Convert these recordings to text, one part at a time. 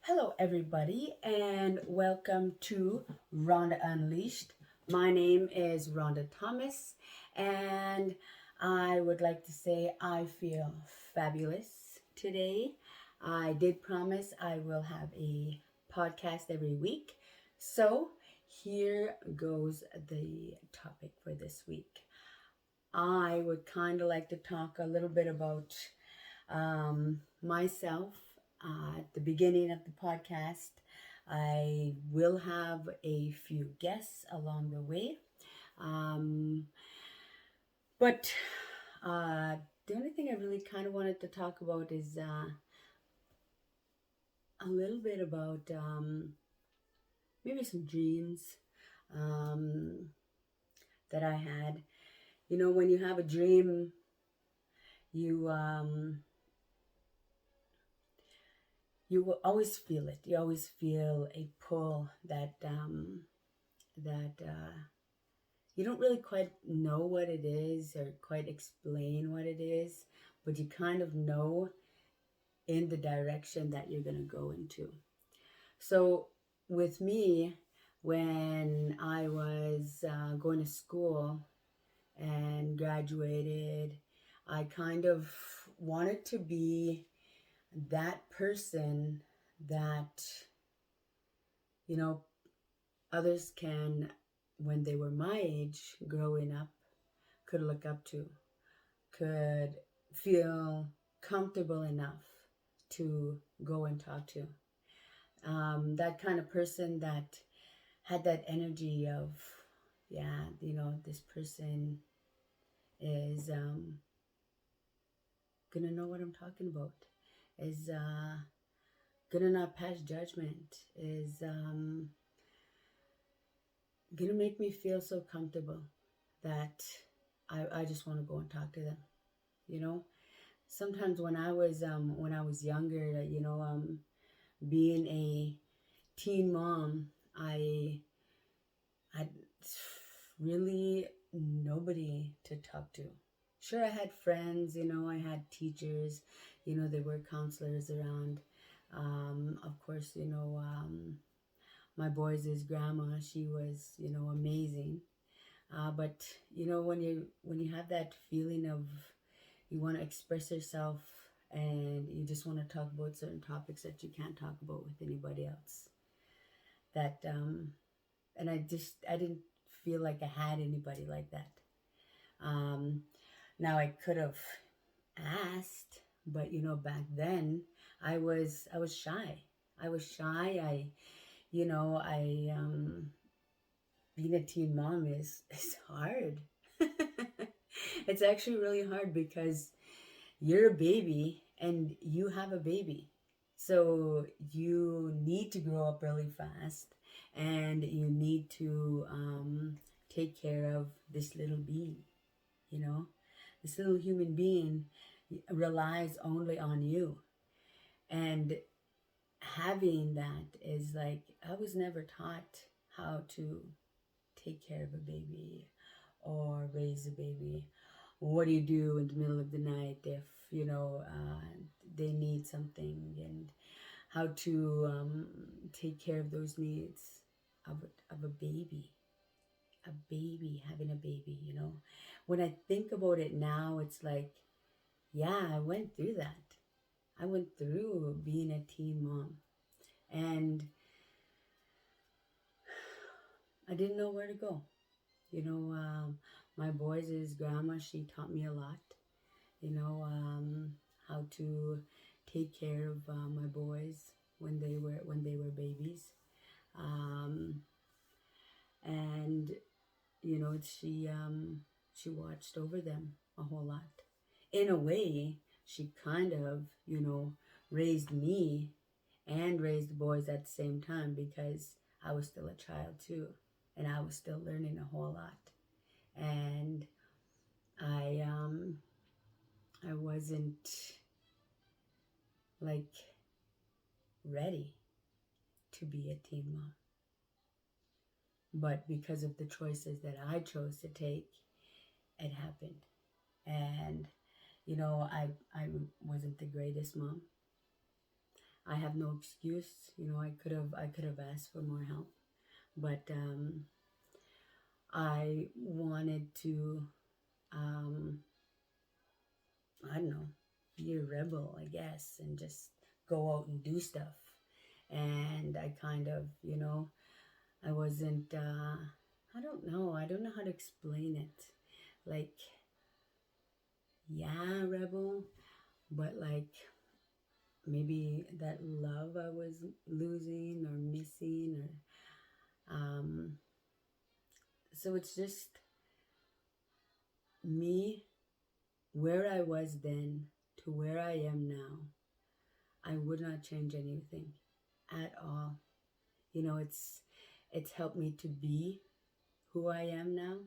Hello, everybody, and welcome to Rhonda Unleashed. My name is Rhonda Thomas, and I would like to say I feel fabulous today. I did promise I will have a podcast every week. So, here goes the topic for this week. I would kind of like to talk a little bit about myself at the beginning of the podcast. I will have a few guests along the way. Um, but the only thing I really kind of wanted to talk about is a little bit about maybe some dreams um, that I had. You know, when you have a dream, you you will always feel it. You always feel a pull that you don't really quite know what it is or quite explain what it is, but you kind of know in the direction that you're going to go into. So with me, when I was going to school and graduated, I kind of wanted to be that person that, you know, others can, when they were my age growing up, could look up to, could feel comfortable enough to go and talk to. That kind of person that had that energy of, yeah, this person is gonna know what I'm talking about, is gonna not pass judgment, is gonna make me feel so comfortable that I just want to go and talk to them. You know, sometimes when I was younger, being a teen mom, I had really nobody to talk to. Sure, I had friends, I had teachers, there were counselors around. Of course, my boys' grandma, she was, amazing. But when you have that feeling of you want to express yourself and you just want to talk about certain topics that you can't talk about with anybody else, that and I didn't feel like I had anybody like that. um Now I could have asked, but back then I was shy. I being a teen mom is hard. It's actually really hard because you're a baby and you have a baby. So you need to grow up really fast and you need to take care of this little being, you know? This little human being relies only on you. And having that is like, I was never taught how to take care of a baby or raise a baby. What do you do in the middle of the night if they need something, and how to take care of those needs of a baby, having a baby. When I think about it now, it's like, yeah, I went through that. I went through being a teen mom, and I didn't know where to go. My boys' grandma, she taught me a lot, how to take care of my boys when they were babies. Um, and she watched over them a whole lot. In a way, she kind of, raised me and raised the boys at the same time, because I was still a child too, and I was still learning a whole lot. And I wasn't like ready to be a teen mom. But because of the choices that I chose to take, it happened. And I wasn't the greatest mom. I have no excuse. I could have asked for more help, but I wanted to, um, I don't know, be a rebel, I guess, and just go out and do stuff. And I kind of, I wasn't, I don't know how to explain it. Like, yeah, rebel, but like maybe that love I was losing or missing, or, so it's just me, where I was then to where I am now. I would not change anything at all. It's helped me to be who I am now.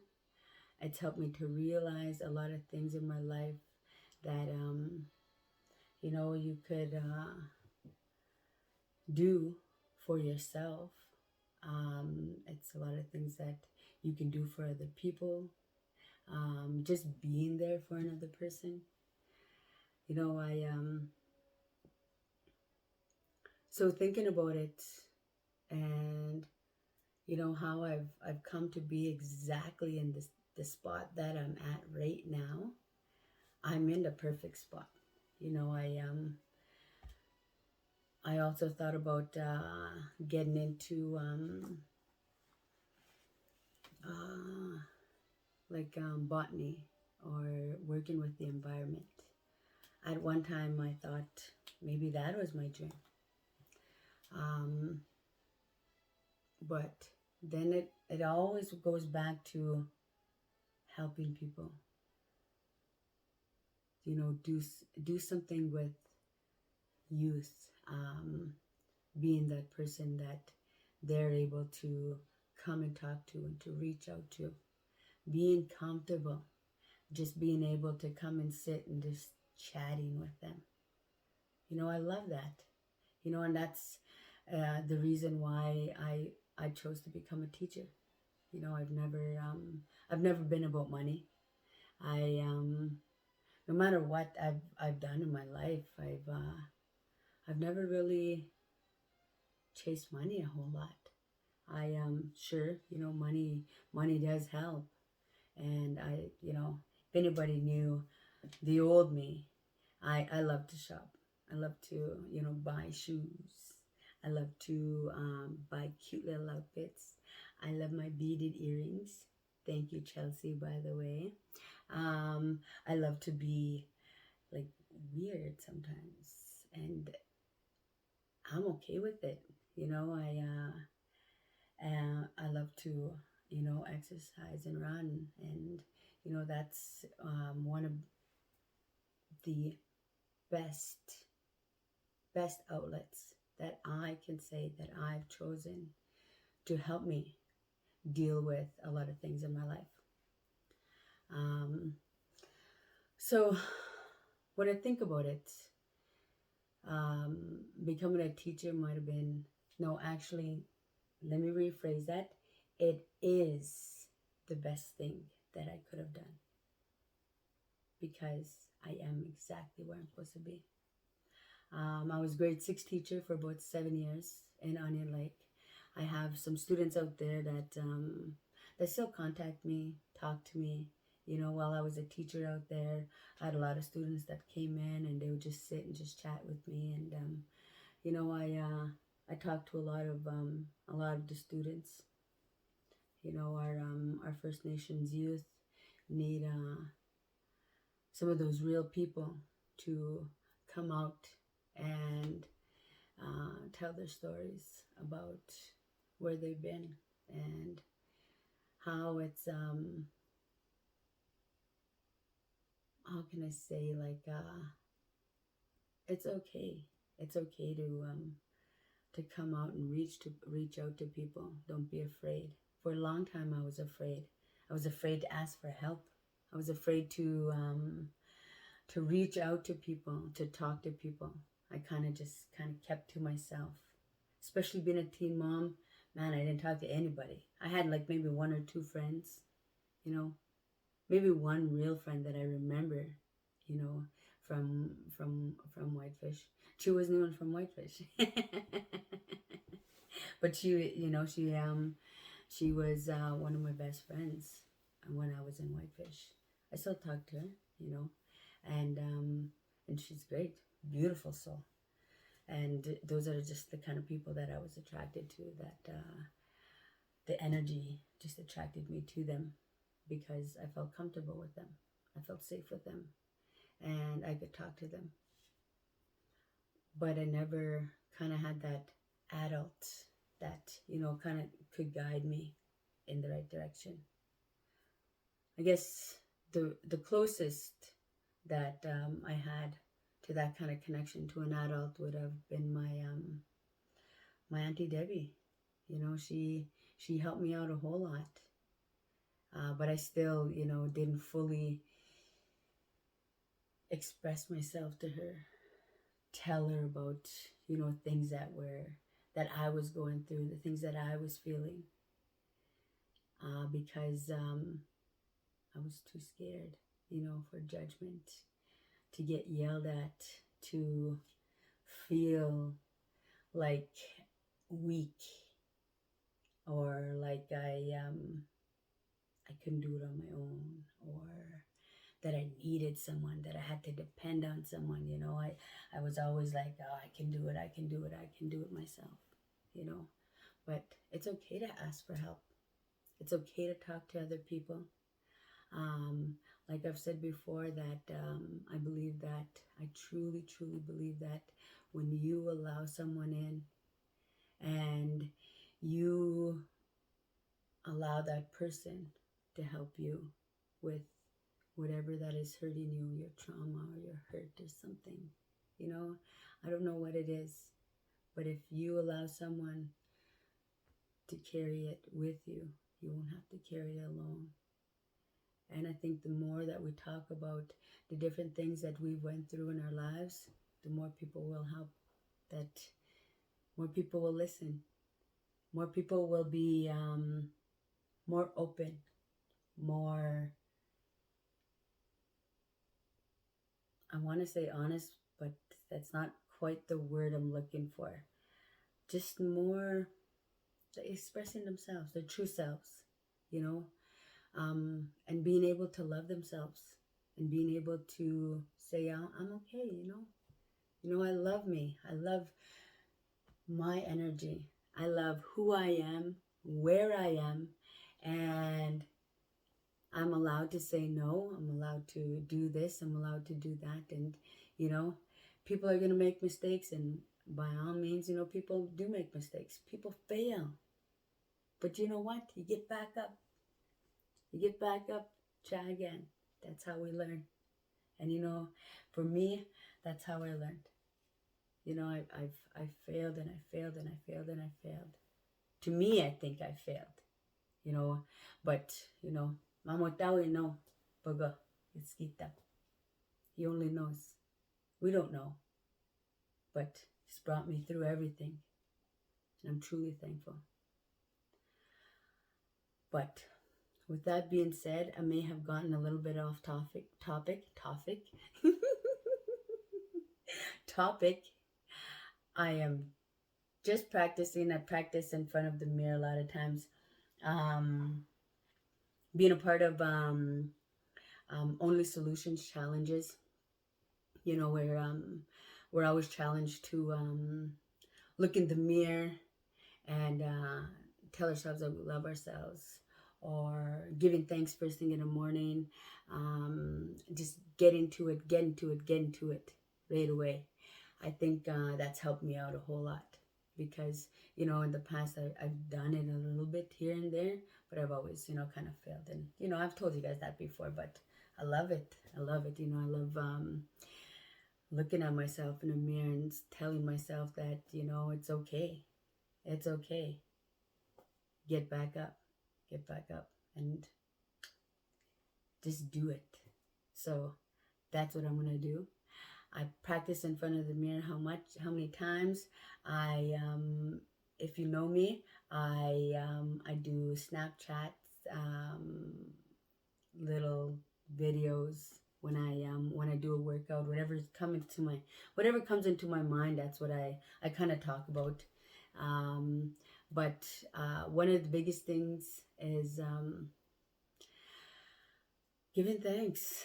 It's helped me to realize a lot of things in my life that you could do for yourself. It's a lot of things that you can do for other people. Just being there for another person. I so thinking about it, and how I've come to be exactly in the spot that I'm at right now. I'm in the perfect spot. I also thought about getting into botany or working with the environment. At one time, I thought maybe that was my dream. But then it always goes back to helping people. Do something with youth, being that person that they're able to come and talk to and to reach out to, being comfortable, just being able to come and sit and just chatting with them. I love that. And that's the reason why I chose to become a teacher. I've never been about money. I no matter what I've done in my life, I've never really chased money a whole lot. I am sure, money does help. And if anybody knew the old me, I love to shop. I love to, buy shoes. I love to buy cute little outfits. I love my beaded earrings. Thank you, Chelsea, by the way. I love to be like weird sometimes, and I'm okay with it. I love to, exercise and run, and that's one of the best outlets that I can say that I've chosen to help me deal with a lot of things in my life. So when I think about it, becoming a teacher might have been, no, actually, let me rephrase that. It is the best thing that I could have done, because I am exactly where I'm supposed to be. I was grade 6 teacher for about 7 years in Onion Lake. I have some students out there that still contact me, talk to me. While I was a teacher out there, I had a lot of students that came in and they would just sit and just chat with me. And I talked to a lot of the students. Our First Nations youth need some of those real people to come out and tell their stories about where they've been and how it's how can I say, like, it's okay. It's okay to come out and reach out to people. Don't be afraid. For a long time, I was afraid. I was afraid to ask for help. I was afraid to reach out to people, to talk to people. I kind of kept to myself. Especially being a teen mom, man, I didn't talk to anybody. I had like maybe one or two friends, maybe one real friend that I remember, from Whitefish. She wasn't even from Whitefish. But she was one of my best friends when I was in Whitefish. I still talk to her, and she's great, beautiful soul. And those are just the kind of people that I was attracted to. That the energy just attracted me to them because I felt comfortable with them. I felt safe with them, and I could talk to them. But I never kind of had that adult that kind of could guide me in the right direction. I guess the closest that I had to that kind of connection to an adult would have been my Auntie Debbie. She helped me out a whole lot, but I still didn't fully express myself to her, tell her about things that I was going through, the things that I was feeling, because I was too scared, for judgment, to get yelled at, to feel like weak, or like I couldn't do it on my own, or that I needed someone, that I had to depend on someone. I was always like, oh, I can do it, I can do it, I can do it myself. But it's okay to ask for help. It's okay to talk to other people. Like I've said before, that I believe that, I truly, truly believe that when you allow someone in and you allow that person to help you with whatever that is hurting you, your trauma or your hurt or something, I don't know what it is, but if you allow someone to carry it with you, you won't have to carry it alone. And I think the more that we talk about the different things that we went through in our lives, the more people will help, that more people will listen, more people will be more open, more, I want to say honest, but that's not quite the word I'm looking for. Just more expressing themselves, their true selves, and being able to love themselves, and being able to say, I'm okay, I love me. I love my energy. I love who I am, where I am, and I'm allowed to say no. I'm allowed to do this. I'm allowed to do that. And, people are going to make mistakes. And by all means, people do make mistakes. People fail. But you know what? You get back up. You get back up, try again. That's how we learn. And, for me, that's how I learned. I've failed and I failed and I failed and I failed. To me, I think I failed, but, Mamotawi no, baga, it's kita. He only knows. We don't know. But he's brought me through everything. And I'm truly thankful. But with that being said, I may have gotten a little bit off topic. I am just practicing. I practice in front of the mirror a lot of times. Being a part of Only Solutions challenges, where we're always challenged to look in the mirror and tell ourselves that we love ourselves, or giving thanks first thing in the morning. Just get into it right away. I think that's helped me out a whole lot, because in the past I've done it a little bit here and there, but I've always kind of failed. And I've told you guys that before, but I love it. I love looking at myself in the mirror and telling myself that it's okay. It's okay. Get back up, and just do it. So that's what I'm gonna do. I practice in front of the mirror how many times. If you know me, I do Snapchats, little videos when I do a workout. Whatever comes into my mind, that's what I kind of talk about. Um, but one of the biggest things is giving thanks,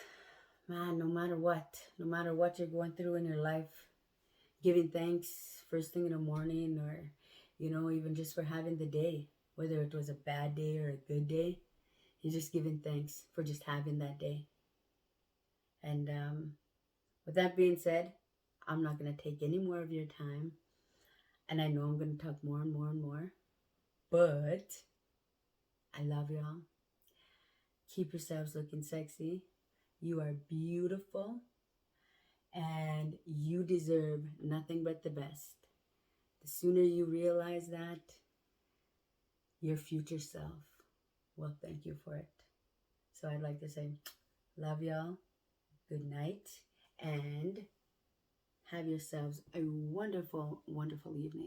man. No matter what you're going through in your life, giving thanks first thing in the morning, or even just for having the day, whether it was a bad day or a good day. You're just giving thanks for just having that day. And with that being said, I'm not going to take any more of your time. And I know I'm going to talk more and more and more. But I love y'all. Keep yourselves looking sexy. You are beautiful. And you deserve nothing but the best. The sooner you realize that, your future self will thank you for it. So I'd like to say, love y'all. Good night. And have yourselves a wonderful, wonderful evening.